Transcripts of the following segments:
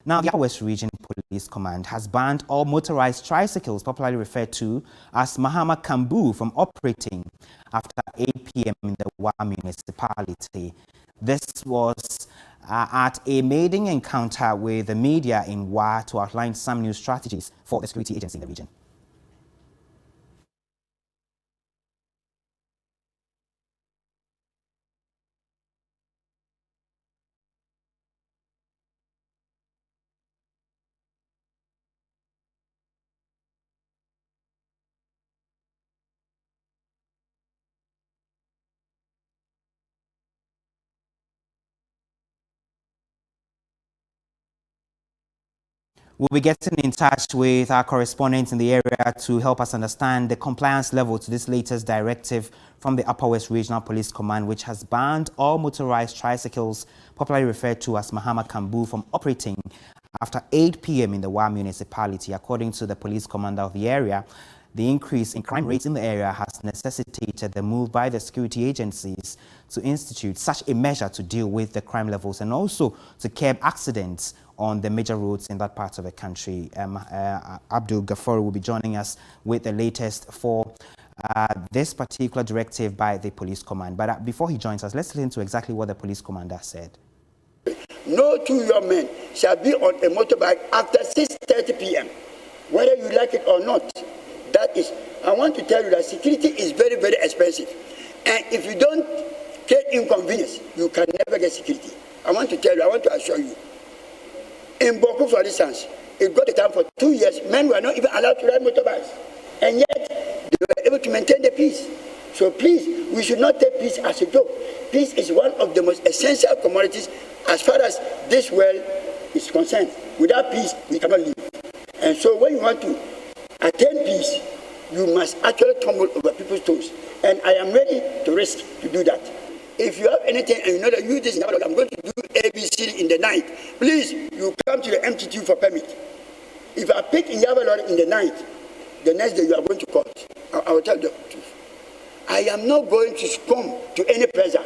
Now, the Upper West Region Police Command has banned all motorized tricycles, popularly referred to as Mahama Camboo, from operating after 8 p.m. in the Wa municipality. This was at a maiden encounter with the media in Wa to outline some new strategies for the security agency in the region. We'll be getting in touch with our correspondents in the area to help us understand the compliance level to this latest directive from the Upper West Regional Police Command, which has banned all motorized tricycles, popularly referred to as Mahama Camboo, from operating after 8 p.m. in the Wa municipality. According to the police commander of the area, the increase in crime rates in the area has necessitated the move by the security agencies to institute such a measure to deal with the crime levels and also to curb accidents on the major roads in that part of the country. Abdul Ghaffar will be joining us with the latest for this particular directive by the police command. But before he joins us, let's listen to exactly what the police commander said. No two young men shall be on a motorbike after 6:30 p.m., whether you like it or not. That is, I want to tell you that security is very, very expensive. And if you don't create inconvenience, you can never get security. I want to tell you, I want to assure you. In Boku, for instance, it got a time for 2 years, men were not even allowed to ride motorbikes. And yet, they were able to maintain the peace. So please, we should not take peace as a joke. Peace is one of the most essential commodities as far as this world is concerned. Without peace, we cannot live. And so when you want to attain peace, you must actually tumble over people's toes. And I am ready to risk to do that. If you have anything and you know that you this, I'm going to do ABC in the night, please, you come to the MTT for permit. If I pick in Yavalor in the night, the next day you are going to court. I will tell the truth. I am not going to succumb to any pressure.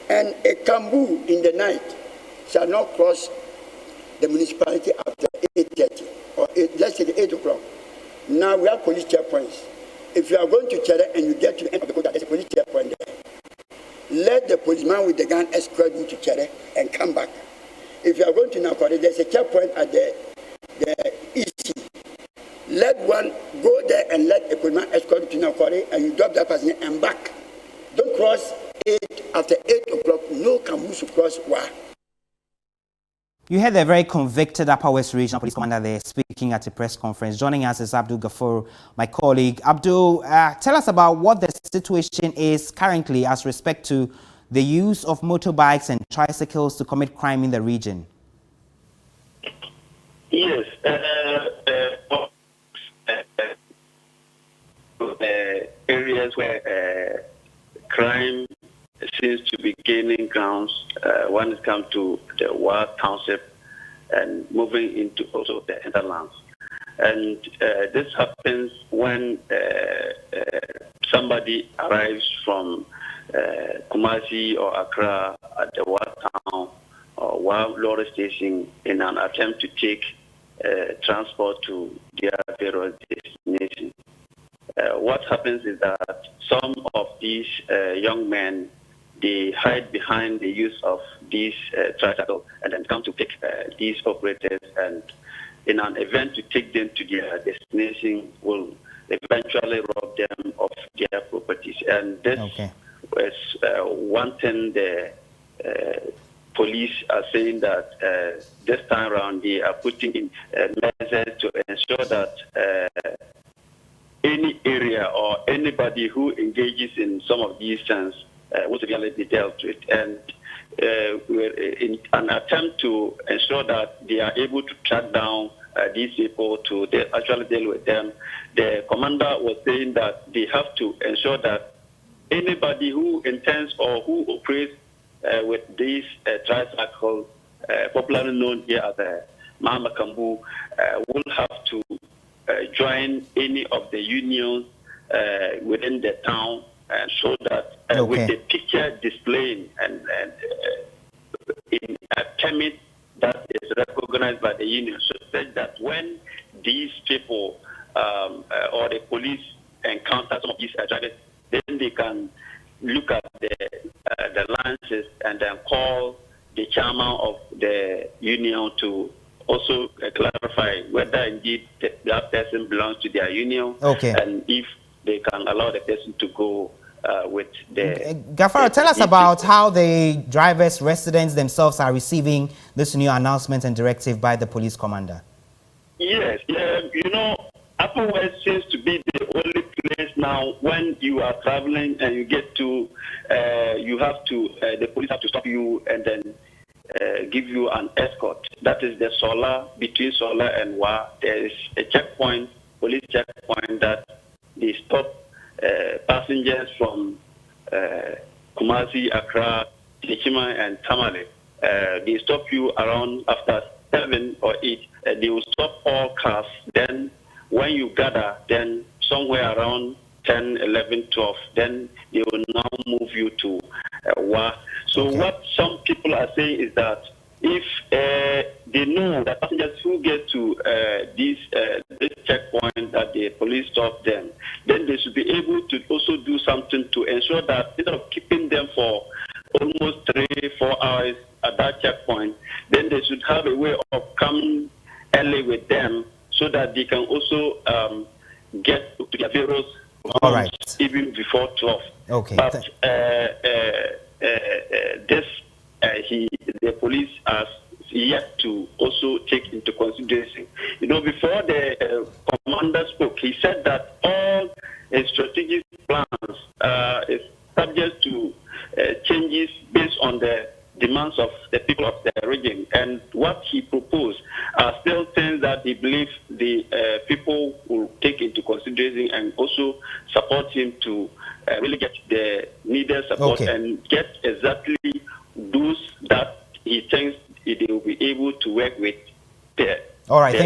And a Camboo in the night shall not cross the municipality after 8:30 or let's say 8 o'clock. Now we have police checkpoints. If you are going to Chere and you get to the end of the quota, there's a police checkpoint there. Let the policeman with the gun escort you to Chere and come back. If you are going to Nakore, there's a checkpoint at the EC. Let one go there and let a policeman escort you to Nakore and you drop that person and back. Don't cross after 8 o'clock. No Camboo should cross Wa. You heard the very convicted Upper West Regional Police Commander there speaking at a press conference. Joining us is Abdul Ghaffar, my colleague. Abdul, tell us about what the situation is currently as respect to the use of motorbikes and tricycles to commit crime in the region. Yes. Areas where crime seems to be gaining grounds when it comes to the Wa Township and moving into also the hinterlands. And this happens when somebody arrives from Kumasi or Accra at the Wa Town or Wa Lorry Station in an attempt to take transport to their various destinations. What happens is that some of these young men, they hide behind the use of these tricycles and then come to pick these operators, and in an event to take them to their destination will eventually rob them of their properties. And this is one thing the police are saying that this time around they are putting in measures to ensure that any area or anybody who engages in some of these things will severely be dealt with. And we're in an attempt to ensure that they are able to track down these people to actually deal with them. The commander was saying that they have to ensure that anybody who intends or who operates with these tricycles, popularly known here as Mahama Camboo, will have to join any of the unions within the town, and so that with the picture displaying and in a permit that is recognized by the union, so that when these people or the police encounter some of these drivers, then they can look at the licenses and then call the chairman of the union to also clarify whether indeed that person belongs to their union, and if they can allow the person to go with the... Gafaro, tell us about how the drivers, residents themselves are receiving this new announcement and directive by the police commander. Yes, you know, Upper West seems to be the only place now when you are traveling and you get to, you have to, the police have to stop you and then give you an escort. That is the Sola, between Sola and Wa. There is a checkpoint, police checkpoint, that they stop passengers from Kumasi, Accra, Tichima, and Tamale. They stop you around after 7 or 8. They will stop all cars. Then when you gather, then somewhere around 10, 11, 12, then they will now move you to Wa. So what some people are saying is that if they know that passengers who get to this checkpoint that the police stop them, then they should be able to also do something to ensure that instead of keeping them for almost 3-4 hours at that checkpoint, then they should have a way of coming early with them so that they can also get to their various homes even before 12. But the police has yet to also take into consideration. You know, before the commander spoke, he said that all strategic plans is subject to changes based on the demands of the people of the region. And what he proposed are still things that he believes the people will take into consideration and also support him to really get the needed support and get exactly those that he thinks they will be able to work with there. All right.